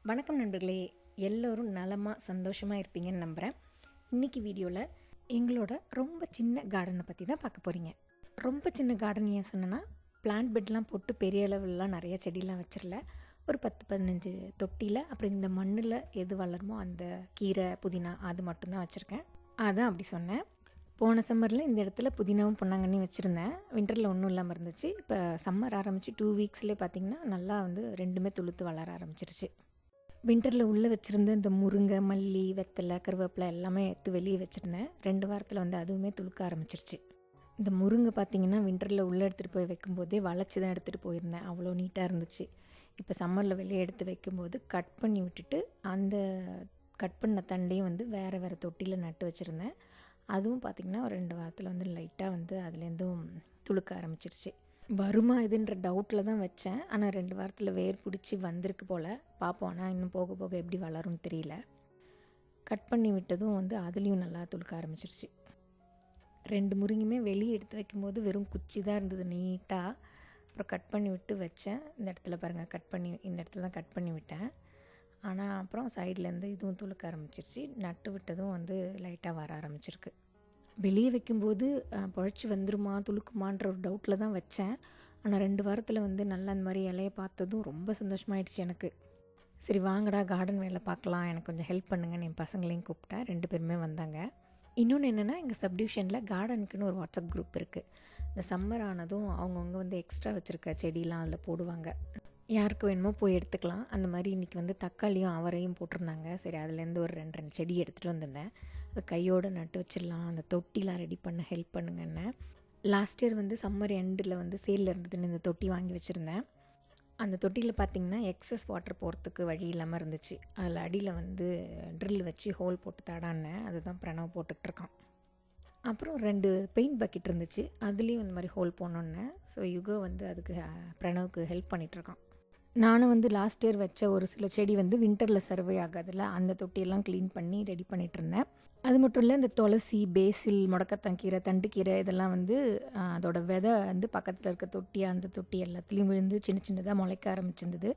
வணக்கம் நண்பர்களே, எல்லோரும் நலமாக சந்தோஷமாக இருப்பீங்கன்னு நம்புகிறேன். இன்றைக்கி வீடியோவில் எங்களோட ரொம்ப சின்ன கார்டனை பற்றி தான் பார்க்க போகிறீங்க. ரொம்ப சின்ன கார்டன் ஏன் சொன்னேன்னா, பிளான்ட் பெட்லாம் போட்டு பெரிய அளவுலாம் நிறைய செடிலாம் வச்சிடல. ஒரு 10-15 தொட்டியில், அப்புறம் இந்த மண்ணில் எது வளருமோ அந்த கீரை புதினா அது மட்டும்தான் வச்சுருக்கேன். அதான் அப்படி சொன்னேன். போன சம்மரில் இந்த இடத்துல புதினாவும் பொன்னாங்கண்ணியும் வச்சுருந்தேன். வின்டரில் ஒன்றும் இல்லாமல் இருந்துச்சு. இப்போ சம்மர் ஆரம்பித்து 2 வீக்ஸ்லேயே பார்த்திங்கன்னா நல்லா ரெண்டுமே துளுத்து வளர ஆரம்பிச்சிருச்சு. வின்டரில் உள்ளே வச்சுருந்த இந்த முருங்கை, மல்லி, வெத்தலை, கருவேப்பிலை எல்லாமே எடுத்து வெளியே வச்சுருந்தேன். 2 வாரத்தில் அதுவுமே துளுக்க ஆரம்பிச்சிருச்சு. இந்த முருங்கை பார்த்திங்கன்னா வின்டரில் உள்ளே எடுத்துகிட்டு போய் வைக்கும்போதே வளைச்சி தான் எடுத்துகிட்டு போயிருந்தேன். அவ்வளோ நீட்டாக இருந்துச்சு. இப்போ சம்மரில் வெளியே எடுத்து வைக்கும்போது கட் பண்ணி விட்டுட்டு அந்த கட் பண்ண தண்டையும் வேறு தொட்டியில் நட்டு வச்சுருந்தேன். அதுவும் பார்த்திங்கன்னா ஒரு 2 வாரத்தில் லைட்டாக அதுலேருந்தும் துளுக்க ஆரம்பிச்சிருச்சு. வருமா இதுன்ற டவுட்டில் தான் வச்சேன். ஆனால் 2 வாரத்தில் வேர் பிடிச்சி வந்திருக்கு போல். பார்ப்போம். ஆனால் இன்னும் போக போக எப்படி வளரும்னு தெரியல. கட் பண்ணி விட்டதும் அதுலேயும் நல்லா துளுக்க ஆரம்பிச்சிருச்சு. 2 முருங்கையுமே வெளியே எடுத்து வைக்கும்போது வெறும் குச்சி தான் இருந்தது நீட்டாக. அப்புறம் கட் பண்ணி விட்டு வச்சேன். இந்த இடத்துல பாருங்கள், இந்த இடத்துல தான் கட் பண்ணி விட்டேன். ஆனால் அப்புறம் சைட்லேருந்து இதுவும் துளுக்க ஆரம்பிச்சிருச்சு. நட்டு விட்டதும் லைட்டாக வர ஆரம்பிச்சிருக்கு. வெளியே வைக்கும்போது பொழைச்சி வந்துருமா துளுக்குமான்ற ஒரு டவுட்டில் தான் வச்சேன். ஆனால் 2 வாரத்தில் நல்லா அந்த மாதிரி இலையை பார்த்ததும் ரொம்ப சந்தோஷமாயிடுச்சு எனக்கு. சரி வாங்கடா கார்டன் வேலை பார்க்கலாம், எனக்கு கொஞ்சம் ஹெல்ப் பண்ணுங்கன்னு என் பசங்களையும் கூப்பிட்டேன். 2 பேருமே வந்தாங்க. இன்னொன்று என்னென்னா, எங்கள் சப்டிவிஷனில் கார்டனுக்குன்னு ஒரு வாட்ஸ்அப் குரூப் இருக்குது. இந்த சம்மர் ஆனதும் அவங்கவுங்க எக்ஸ்ட்ரா வச்சுருக்க செடியெலாம் அதில் போடுவாங்க. யாருக்கு வேணுமோ போய் எடுத்துக்கலாம். அந்த மாதிரி இன்றைக்கி தக்காளியும் அவரையும் போட்டிருந்தாங்க. சரி அதுலேருந்து ஒரு 2 செடி எடுத்துகிட்டு வந்திருந்தேன். அது கையோடு நட்டு வச்சிடலாம், அந்த தொட்டிலாம் ரெடி பண்ண ஹெல்ப் பண்ணுங்கன்னு. லாஸ்ட் இயர் சம்மர் எண்டில் சேலில் இருந்ததுன்னு இந்த தொட்டி வாங்கி வச்சுருந்தேன். அந்த தொட்டியில் பார்த்திங்கன்னா எக்ஸஸ் வாட்டர் போகிறதுக்கு வழி இல்லாமல் இருந்துச்சு. அதில் அடியில் ட்ரில் வச்சு ஹோல் போட்டு தடான்னேன். அதுதான் பிரணவ் போட்டுட்ருக்கான். அப்புறம் 2 பெயிண்ட் பக்கெட் இருந்துச்சு. அதுலேயும் இந்த மாதிரி ஹோல் போனோன்னே. ஸோ யுகோ அதுக்கு பிரணவுக்கு ஹெல்ப் பண்ணிகிட்ருக்கான். நானும் லாஸ்ட் இயர் வச்ச ஒரு சில செடி வின்டரில் சர்வே ஆகாதில்ல, அந்த தொட்டியெல்லாம் க்ளீன் பண்ணி ரெடி பண்ணிகிட்ருந்தேன். அது மட்டும் இல்லை, இந்த துளசி, பேசில், முடக்கத்தங்கீரை, தண்டுக்கீரை இதெல்லாம் அதோட விதை பக்கத்தில் இருக்க தொட்டி, அந்த தொட்டி எல்லாத்துலேயும் விழுந்து சின்ன சின்னதாக முளைக்க ஆரம்பிச்சிருந்தது.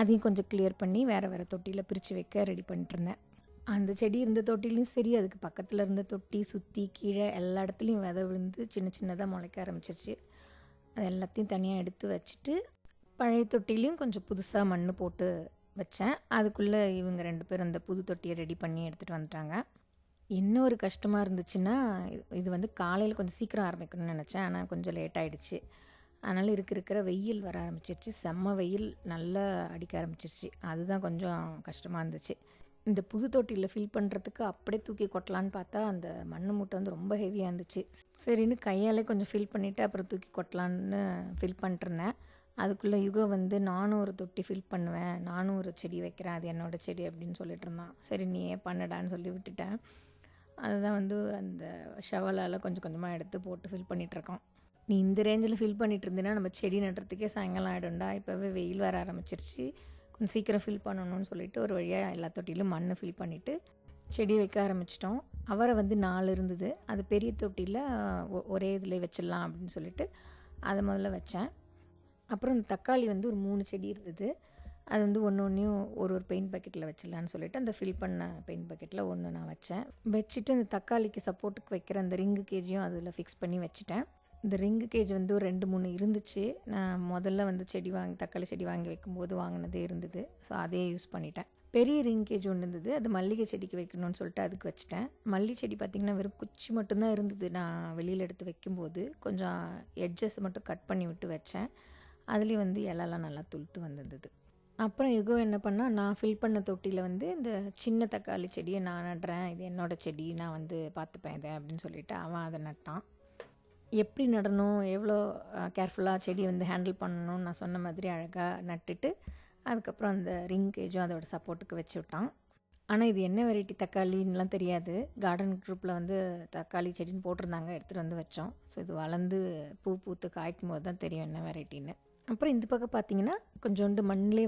அதையும் கொஞ்சம் கிளியர் பண்ணி வேறு தொட்டியில் பிரித்து வைக்க ரெடி பண்ணிட்டுருந்தேன். அந்த செடி இருந்த தொட்டிலையும் சரி, அதுக்கு பக்கத்தில் இருந்த தொட்டி சுற்றி கீழே எல்லா இடத்துலையும் விதை விழுந்து சின்ன சின்னதாக முளைக்க ஆரம்பிச்சிருச்சு. அது எல்லாத்தையும் தனியாக எடுத்து வச்சுட்டு பழைய தொட்டிலையும் கொஞ்சம் புதுசாக மண் போட்டு வச்சேன். அதுக்குள்ளே இவங்க 2 பேரும் அந்த புது தொட்டியை ரெடி பண்ணி எடுத்துகிட்டு வந்துட்டாங்க. இன்னொரு கஷ்டமாக இருந்துச்சுன்னா, இது காலையில் கொஞ்சம் சீக்கிரம் ஆரம்பிக்கணும்னு நினச்சேன். ஆனால் கொஞ்சம் லேட் ஆகிடுச்சு. அதனால் இருக்கிற வெயில் வர ஆரம்பிச்சிருச்சு. செம்ம வெயில் நல்லா அடிக்க ஆரம்பிச்சிருச்சு. அதுதான் கொஞ்சம் கஷ்டமாக இருந்துச்சு. இந்த புது தொட்டியில் ஃபில் பண்ணுறதுக்கு அப்படியே தூக்கி கொட்டலான்னு பார்த்தா அந்த மண் மூட்டை ரொம்ப ஹெவியாக இருந்துச்சு. சரின்னு கையாலே கொஞ்சம் ஃபில் பண்ணிவிட்டு அப்புறம் தூக்கி கொட்டலான்னு ஃபில் பண்ணிட்டுருந்தேன். அதுக்குள்ளே யுகோ நானும் ஒரு தொட்டி ஃபில் பண்ணுவேன், நானும் ஒரு செடி வைக்கிறேன், அது என்னோடய செடி அப்படின்னு சொல்லிட்டு இருந்தான். சரி நீ ஏன் பண்ணடான்னு சொல்லி விட்டுட்டேன். அதுதான் அந்த ஷவலால் கொஞ்சம் கொஞ்சமாக எடுத்து போட்டு ஃபில் பண்ணிகிட்ருக்கான். நீ இந்த ரேஞ்சில் ஃபில் பண்ணிகிட்டு இருந்தீங்கன்னா நம்ம செடி நடுறதுக்கே சாயங்காலம் ஆகிடும்டா. இப்போவே வெயில் வர ஆரம்பிச்சிருச்சு, கொஞ்சம் சீக்கிரம் ஃபில் பண்ணணும்னு சொல்லிட்டு ஒரு வழியாக எல்லா தொட்டிலும் மண் ஃபில் பண்ணிவிட்டு செடி வைக்க ஆரம்பிச்சிட்டோம். அவரை 4 இருந்தது. அது பெரிய தொட்டியில் ஒரே இதில் வச்சிடலாம் அப்படின்னு சொல்லிட்டு அதை முதல்ல வச்சேன். அப்புறம் இந்த தக்காளி ஒரு 3 செடி இருந்தது. அது ஒன்றையும் ஒரு பெயிண்ட் பக்கெட்டில் வச்சிடலான்னு சொல்லிட்டு அந்த ஃபில் பண்ண பெயிண்ட் பக்கெட்டில் ஒன்று நான் வச்சுட்டு அந்த தக்காளிக்கு சப்போர்ட்டுக்கு வைக்கிற அந்த ரிங்கு கேஜையும் அதில் ஃபிக்ஸ் பண்ணி வச்சுட்டேன். இந்த ரிங்கு கேஜ் ஒரு 2-3 இருந்துச்சு. நான் முதல்ல தக்காளி செடி வாங்கி வைக்கும்போது வாங்கினதே இருந்தது. ஸோ அதே யூஸ் பண்ணிட்டேன். பெரிய ரிங் கேஜ் ஒன்று இருந்தது. அது மல்லிகை செடிக்கு வைக்கணும்னு சொல்லிட்டு அதுக்கு வச்சுட்டேன். மல்லி செடி பார்த்திங்கன்னா வெறும் குச்சி மட்டும்தான் இருந்தது. நான் வெளியில் எடுத்து வைக்கும்போது கொஞ்சம் எட்ஜஸ் மட்டும் கட் பண்ணி விட்டு வச்சேன். அதுலேயும் இலெல்லாம் நல்லா துளுத்து வந்திருந்தது. அப்புறம் யுகோ என்ன பண்ணால், நான் ஃபில் பண்ண தொட்டியில் இந்த சின்ன தக்காளி செடியை நான் நடுறேன், இது என்னோடய செடி, நான் பார்த்துப்பேன் இதை அப்படின்னு சொல்லிவிட்டு அவன் அதை நட்டான். எப்படி நடணும், எவ்வளோ கேர்ஃபுல்லாக செடி ஹேண்டில் பண்ணணும்னு நான் சொன்ன மாதிரி அழகாக நட்டுட்டு அதுக்கப்புறம் அந்த ரிங் கேஜும் அதோட சப்போர்ட்டுக்கு வச்சு விட்டான். ஆனால் இது என்ன வெரைட்டி தக்காளின்லாம் தெரியாது. கார்டன் குரூப்பில் தக்காளி செடின்னு போட்டிருந்தாங்க, எடுத்துகிட்டு வச்சோம். ஸோ இது வளர்ந்து பூ பூத்து காய்க்கும் போது தான் தெரியும் என்ன வெரைட்டின்னு. அப்புறம் இந்த பக்கம் பார்த்திங்கன்னா கொஞ்சோண்டு மண்ணிலே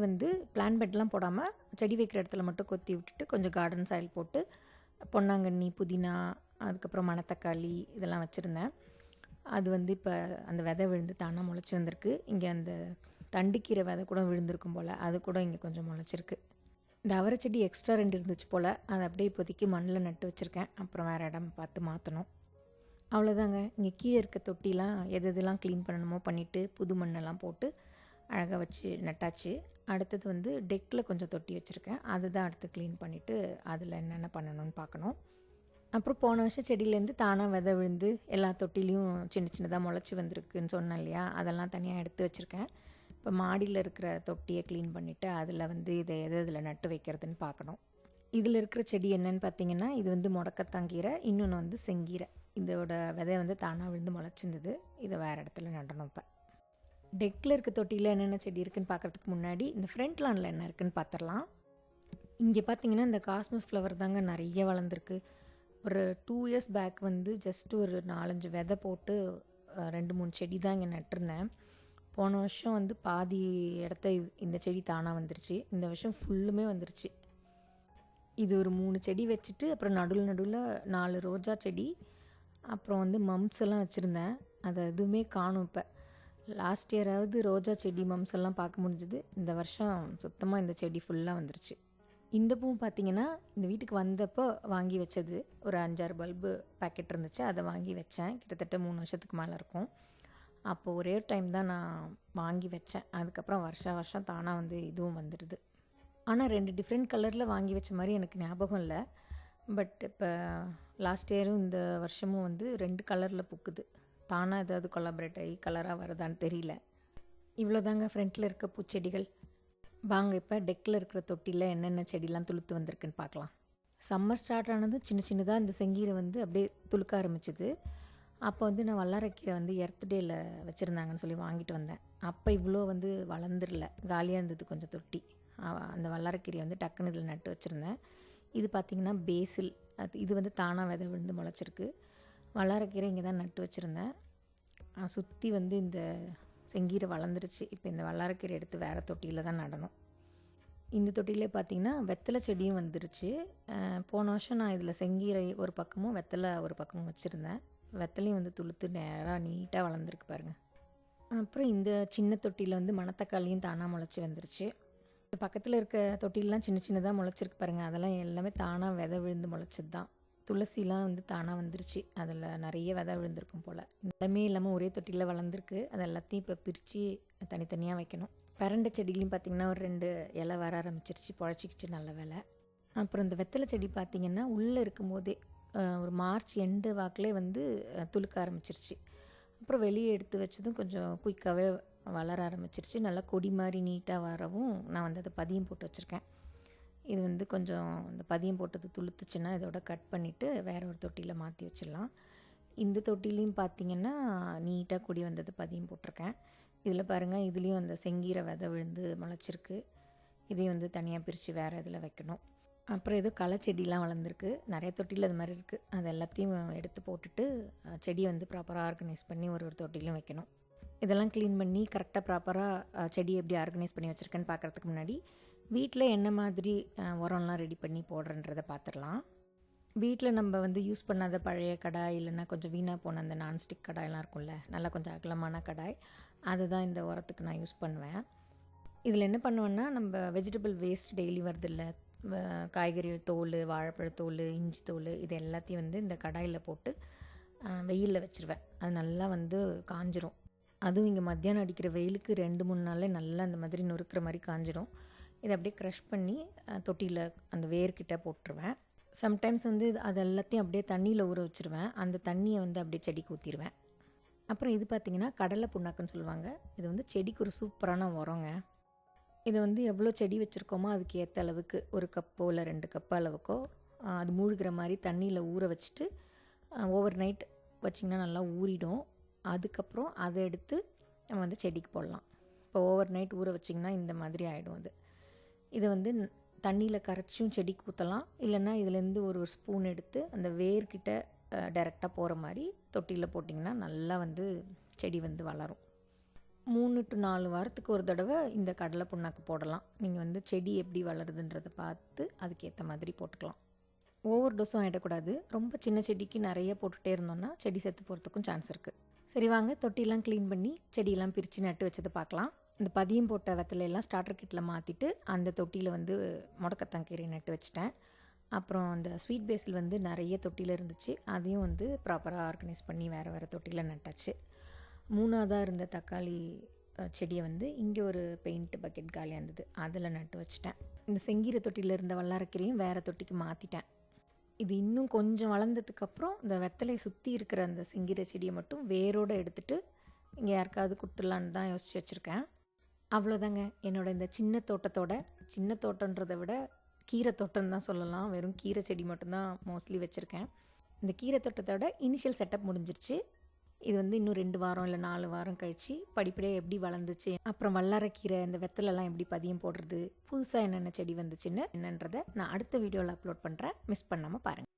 பிளான் பெட்லாம் போடாமல் செடி வைக்கிற இடத்துல மட்டும் கொத்தி விட்டுட்டு கொஞ்சம் கார்டன் சாயில் போட்டு பொன்னாங்கண்ணி, புதினா, அதுக்கப்புறம் மணத்தக்காளி இதெல்லாம் வச்சுருந்தேன். அது இப்போ அந்த விதை விழுந்து தானாக முளைச்சி வந்திருக்கு. இங்கே அந்த தண்டுக்கீரை விதை கூட விழுந்திருக்கும் போல், அது கூட இங்கே கொஞ்சம் முளைச்சிருக்கு. இந்த அவரை செடி எக்ஸ்ட்ரா 2 இருந்துச்சு போல், அதை அப்படியே இப்போதைக்கு மண்ணில் நட்டு வச்சுருக்கேன். அப்புறம் வேறு இடம் பார்த்து மாற்றணும். அவ்வளோதாங்க. இங்கே கீழே இருக்க தொட்டிலாம் எதெல்லாம் க்ளீன் பண்ணணுமோ பண்ணிவிட்டு புது மண்ணெல்லாம் போட்டு அழகாக வச்சு நட்டாச்சு. அடுத்தது வந்து டெக்கில் கொஞ்சம் தொட்டி வச்சுருக்கேன். அதுதான் அடுத்து க்ளீன் பண்ணிவிட்டு அதில் என்னென்ன பண்ணணும்னு பார்க்கணும். அப்புறம் போன வருஷம் செடியிலேருந்து தானாக விதை விழுந்து எல்லா தொட்டிலையும் சின்ன சின்னதாக முளைச்சி வந்திருக்குன்னு சொன்னேன் இல்லையா, அதெல்லாம் தனியாக எடுத்து வச்சுருக்கேன். இப்போ மாடியில் இருக்கிற தொட்டியை க்ளீன் பண்ணிவிட்டு அதில் வந்து இதை இதில் நட்டு வைக்கிறதுன்னு பார்க்கணும். இதில் இருக்கிற செடி என்னென்னு பார்த்தீங்கன்னா, இது வந்து முடக்கத்தாங்கீரை, இன்னொன்று வந்து செங்கீரை. இதோட விதை வந்து தானாக விழுந்து முளைச்சிருந்தது. இதை வேறு இடத்துல நடணும். இப்போ டெக்கில் இருக்க தொட்டியில் என்னென்ன செடி இருக்குதுன்னு பார்க்குறதுக்கு முன்னாடி இந்த ஃப்ரண்ட் லானில் என்ன இருக்குதுன்னு பார்த்துடலாம். இங்கே பார்த்தீங்கன்னா இந்த காஸ்மஸ் ஃப்ளவர் தாங்க நிறைய வளர்ந்துருக்கு. ஒரு 2 இயர்ஸ் பேக் வந்து ஜஸ்ட் ஒரு 4-5 விதை போட்டு 2-3 செடி தான் இங்கே நட்டிருந்தேன். போன வருஷம் வந்து பாதி இடத்த இந்த செடி தானாக வந்துருச்சு. இந்த வருஷம் ஃபுல்லுமே வந்துருச்சு. இது ஒரு 3 செடி வச்சுட்டு அப்புறம் நடுவில் 4 ரோஜா செடி, அப்புறம் வந்து மம்ஸ் எல்லாம் வச்சுருந்தேன். அது எதுவுமே காணும். இப்போ லாஸ்ட் இயராவது ரோஜா செடி மம்ஸ் எல்லாம் பார்க்க முடிஞ்சுது. இந்த வருஷம் சுத்தமாக இந்த செடி ஃபுல்லாக வந்துருச்சு. இந்த பூ பார்த்திங்கன்னா இந்த வீட்டுக்கு வந்தப்போ வாங்கி வச்சது. ஒரு 5-6 பல்பு பேக்கெட் இருந்துச்சு, அதை வாங்கி வச்சேன். கிட்டத்தட்ட 3 வருஷத்துக்கு மேலே இருக்கும். அப்போ ஒரே டைம் தான் நான் வாங்கி வச்சேன். அதுக்கப்புறம் வருஷம் தானாக வந்து இதுவும் வந்துடுது. ஆனால் 2 டிஃப்ரெண்ட் கலரில் வாங்கி வச்ச மாதிரி எனக்கு ஞாபகம் இல்லை. பட் இப்போ லாஸ்ட் இயரும் இந்த வருஷமும் வந்து 2 கலரில் பூக்குது. தானாக ஏதாவது கொலாபரேட் ஆகி கலராக வருதான்னு தெரியல. இவ்வளோதாங்க ஃப்ரண்ட்டில் இருக்க பூச்செடிகள். வாங்க இப்போ டெக்கில் இருக்கிற தொட்டியில் என்னென்ன செடிலாம் துளுத்து வந்திருக்குன்னு பார்க்கலாம். சம்மர் ஸ்டார்ட் ஆனது சின்னதாக இந்த செங்கீரை வந்து அப்படியே துளுக்க ஆரம்பிச்சிது. அப்போ வந்து நான் வல்லாரைக்கீரை வந்து எர்த்டேயில் வச்சுருந்தாங்கன்னு சொல்லி வாங்கிட்டு வந்தேன். அப்போ இவ்வளோ வந்து வளர்ந்துடல, காலியாக இருந்தது கொஞ்சம் தொட்டி. அந்த வல்லாரைக்கீரையை வந்து டக்குன்னு இதில் நட்டு வச்சுருந்தேன். இது பார்த்திங்கன்னா பேசில், இது வந்து தானாக விதை விழுந்து முளைச்சிருக்கு. வல்லாரைக்கீரை இங்கே தான் நட்டு வச்சுருந்தேன். சுற்றி வந்து இந்த செங்கீரை வளர்ந்துருச்சு. இப்போ இந்த வல்லாரைக்கீரை எடுத்து வேறு தொட்டியில் தான் நடணும். இந்த தொட்டியிலே பார்த்திங்கன்னா வெத்தலை செடியும் வந்துருச்சு. போன வருஷம் நான் இதில் செங்கீரை ஒரு பக்கமும் வெத்தலை ஒரு பக்கமும் வச்சுருந்தேன். வெத்தலையும் வந்து துளுத்து நேராக நீட்டாக வளர்ந்துருக்கு பாருங்கள். அப்புறம் இந்த சின்ன தொட்டியில் வந்து மணத்தக்காளியும் தானாக முளைச்சி வந்துருச்சு. பக்கத்தில் இருக்க தொட்டிலெலாம் சின்னதாக முளைச்சிருக்கு பாருங்கள். அதெல்லாம் எல்லாமே தானாக விதை விழுந்து முளைச்சது தான். துளசிலாம் வந்து தானாக வந்துருச்சு. அதில் நிறைய விதை விழுந்திருக்கும் போல். எல்லாமே இல்லாமல் ஒரே தொட்டியில் வளர்ந்துருக்கு. அது எல்லாத்தையும் இப்போ பிரித்து தனித்தனியாக வைக்கணும். பரண்டை செடியிலையும் பார்த்திங்கன்னா ஒரு 2 இலை வர ஆரம்பிச்சிருச்சு, பொழைச்சிக்கிச்சு, நல்ல வேலை. அப்புறம் இந்த வெத்தலை செடி பார்த்திங்கன்னா உள்ளே இருக்கும்போதே ஒரு மார்ச் எண்டு வாக்கிலே வந்து துளுக்க ஆரம்பிச்சிருச்சு. அப்புறம் வெளியே எடுத்து வச்சதும் கொஞ்சம் குயிக்காகவே வளர ஆரம்பிச்சிருச்சு. நல்லா கொடி மாதிரி நீட்டாக வரவும் நான் வந்து அதை பதியம் போட்டு வச்சுருக்கேன். இது வந்து கொஞ்சம் இந்த பதியம் போட்டது துளுத்துச்சுன்னா இதோட கட் பண்ணிவிட்டு வேறு ஒரு தொட்டியில் மாற்றி வச்சிடலாம். இந்த தொட்டிலையும் பார்த்திங்கன்னா நீட்டாக கொடி வந்தது பதியம் போட்டிருக்கேன். இதில் பாருங்கள், இதுலேயும் அந்த செங்கீரை விதை விழுந்து முளைச்சிருக்கு. இதையும் வந்து தனியாக பிரித்து வேறு இதில் வைக்கணும். அப்புறம் ஏதோ களை செடிலாம் வளர்ந்துருக்கு. நிறைய தொட்டியில் அது மாதிரி இருக்குது. அது எல்லாத்தையும் எடுத்து போட்டுட்டு செடியை வந்து ப்ராப்பராக ஆர்கனைஸ் பண்ணி ஒரு தொட்டிலையும் வைக்கணும். இதெல்லாம் க்ளீன் பண்ணி கரெக்டாக ப்ராப்பராக செடி எப்படி ஆர்கனைஸ் பண்ணி வச்சுருக்கேன்னு பார்க்குறதுக்கு முன்னாடி வீட்டில் என்ன மாதிரி உரம்லாம் ரெடி பண்ணி போடுறன்றதை பார்த்துடலாம். வீட்டில் நம்ம வந்து யூஸ் பண்ணாத பழைய கடாய், இல்லைன்னா கொஞ்சம் வீணாக போன அந்த நான்ஸ்டிக் கடாயெல்லாம் இருக்கும்ல, நல்லா கொஞ்சம் அகலமான கடாய், அதுதான் இந்த உரத்துக்கு நான் யூஸ் பண்ணுவேன். இதில் என்ன பண்ணுவேன்னா, நம்ம வெஜிடபிள் வேஸ்ட் டெய்லி வருதில்ல, காய்கறி தோல், வாழைப்பழத்தோல், இஞ்சி தோல், இது எல்லாத்தையும் வந்து இந்த கடாயில் போட்டு வெயிலில் வச்சுருவேன். அது நல்லா வந்து காஞ்சிரும். அதுவும் இங்கே மத்தியானம் அடிக்கிற வெயிலுக்கு 2-3 நாளில் நல்லா அந்த மாதிரி நொறுக்கிற மாதிரி காஞ்சிரும். இதை அப்படியே க்ரஷ் பண்ணி தொட்டியில் அந்த வேர்கிட்ட போட்டுருவேன். சம்டைம்ஸ் வந்து அது எல்லாத்தையும் அப்படியே தண்ணியில் ஊற வச்சுருவேன். அந்த தண்ணியை வந்து அப்படியே செடிக்கு ஊற்றிடுவேன். அப்புறம் இது பார்த்திங்கன்னா கடலை புண்ணாக்குன்னு சொல்லுவாங்க. இது வந்து செடிக்கு ஒரு சூப்பரான உரங்க. இதை வந்து எவ்வளோ செடி வச்சுருக்கோமோ அதுக்கு ஏற்ற அளவுக்கு 1 கப்போ இல்லை 2 கப்பு அளவுக்கோ அது மூழ்கிற மாதிரி தண்ணியில் ஊற வச்சுட்டு ஓவர் நைட் வச்சிங்கன்னா நல்லா ஊறிடும். அதுக்கப்புறம் அதை எடுத்து நம்ம வந்து செடிக்கு போடலாம். இப்போ ஓவர் நைட் ஊற வச்சிங்கன்னா இந்த மாதிரி ஆகிடும். அது இதை வந்து தண்ணியில் கரைச்சியும் செடிக்கு ஊற்றலாம். இல்லைன்னா இதுலேருந்து ஒரு ஸ்பூன் எடுத்து அந்த வேர்கிட்ட டைரெக்டாக போகிற மாதிரி தொட்டியில் போட்டிங்கன்னா நல்லா வந்து செடி வந்து வளரும். 3 to 4 வாரத்துக்கு ஒரு தடவை இந்த கடலை புண்ணாக்கு போடலாம். நீங்கள் வந்து செடி எப்படி வளருதுன்றதை பார்த்து அதுக்கேற்ற மாதிரி போட்டுக்கலாம். ஓவர் டோஸும் ஆகிடக்கூடாது. ரொம்ப சின்ன செடிக்கு நிறைய போட்டுகிட்டே இருந்தோம்னா செடி செத்து போகிறதுக்கும் சான்ஸ் இருக்குது. சரி வாங்க, தொட்டிலாம் க்ளீன் பண்ணி செடியெல்லாம் பிரித்து நட்டு வச்சதை பார்க்கலாம். இந்த பதியம் போட்ட வெத்தலையெல்லாம் ஸ்டார்டர் கிட்டில் மாற்றிட்டு அந்த தொட்டியில் வந்து முடக்கத்தான் கீரை நட்டு வச்சிட்டேன். அப்புறம் அந்த ஸ்வீட் பேஸில் வந்து நிறைய தொட்டியில் இருந்துச்சு, அதையும் வந்து ப்ராப்பராக ஆர்கனைஸ் பண்ணி வேறு வேறு தொட்டியில் நட்டாச்சு. 3ஆவதாக இருந்த தக்காளி செடியை வந்து இங்கே ஒரு பெயிண்ட் பக்கெட் காலியாக இருந்தது, அதில் நட்டு வச்சிட்டேன். இந்த செங்கீரை தொட்டியில் இருந்த வல்லாரக்கீரையும் வேறு தொட்டிக்கு மாற்றிட்டேன். இது இன்னும் கொஞ்சம் வளர்ந்ததுக்கப்புறம் இந்த வெத்தலையை சுற்றி இருக்கிற அந்த செங்கீரை செடியை மட்டும் வேரோடு எடுத்துகிட்டு இங்கே யாருக்காவது கொடுத்துடலான்னு தான் யோசித்து வச்சுருக்கேன். அவ்வளோதாங்க என்னோட இந்த சின்ன தோட்டன்றதை விட கீரை தோட்டம்னு தான் சொல்லலாம். வெறும் கீரை செடி மட்டும்தான் மோஸ்ட்லி வச்சுருக்கேன். இந்த கீரை தோட்டத்தோட இனிஷியல் செட்டப் முடிஞ்சிருச்சு. இது வந்து இன்னும் 2 வாரம் இல்லை 4 வாரம் கழித்து படிப்படியாக எப்படி வளர்ந்துச்சு, அப்புறம் வல்லாரக்கீரை இந்த வெத்தலைலாம் எப்படி பதியம் போடுறது, புதுசாக என்னென்ன செடி வந்துச்சுன்னு என்னன்றதை நான் அடுத்த வீடியோவில் அப்லோட் பண்ணுறேன். மிஸ் பண்ணாமல் பாருங்கள்.